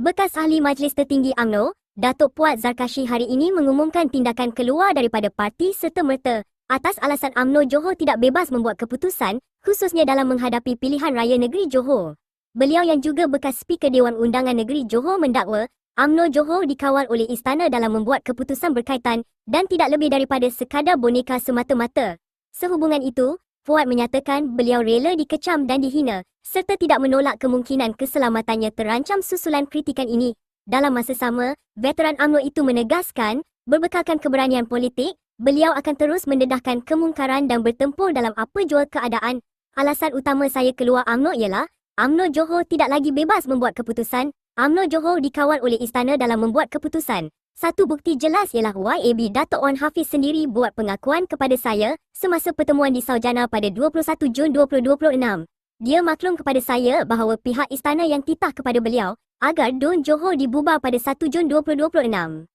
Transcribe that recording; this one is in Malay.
Bekas Ahli Majlis Tertinggi UMNO, Datuk Puat Zarkashi hari ini mengumumkan tindakan keluar daripada parti serta-merta atas alasan UMNO Johor tidak bebas membuat keputusan, khususnya dalam menghadapi pilihan raya negeri Johor. Beliau yang juga bekas Speaker Dewan Undangan Negeri Johor mendakwa UMNO Johor dikawal oleh istana dalam membuat keputusan berkaitan dan tidak lebih daripada sekadar boneka semata-mata. Sehubungan itu, Puat menyatakan beliau rela dikecam dan dihina serta tidak menolak kemungkinan keselamatannya terancam susulan kritikan ini. Dalam masa sama, veteran UMNO itu menegaskan, berbekalkan keberanian politik, beliau akan terus mendedahkan kemungkaran dan bertempur dalam apa jua keadaan. Alasan utama saya keluar UMNO ialah, UMNO Johor tidak lagi bebas membuat keputusan. UMNO Johor dikawal oleh istana dalam membuat keputusan. Satu bukti jelas ialah YAB Dato' Wan Hafiz sendiri buat pengakuan kepada saya semasa pertemuan di Saujana pada 21 Jun 2026. Dia maklum kepada saya bahawa pihak istana yang titah kepada beliau agar DUN Johor dibubar pada 1 Jun 2026.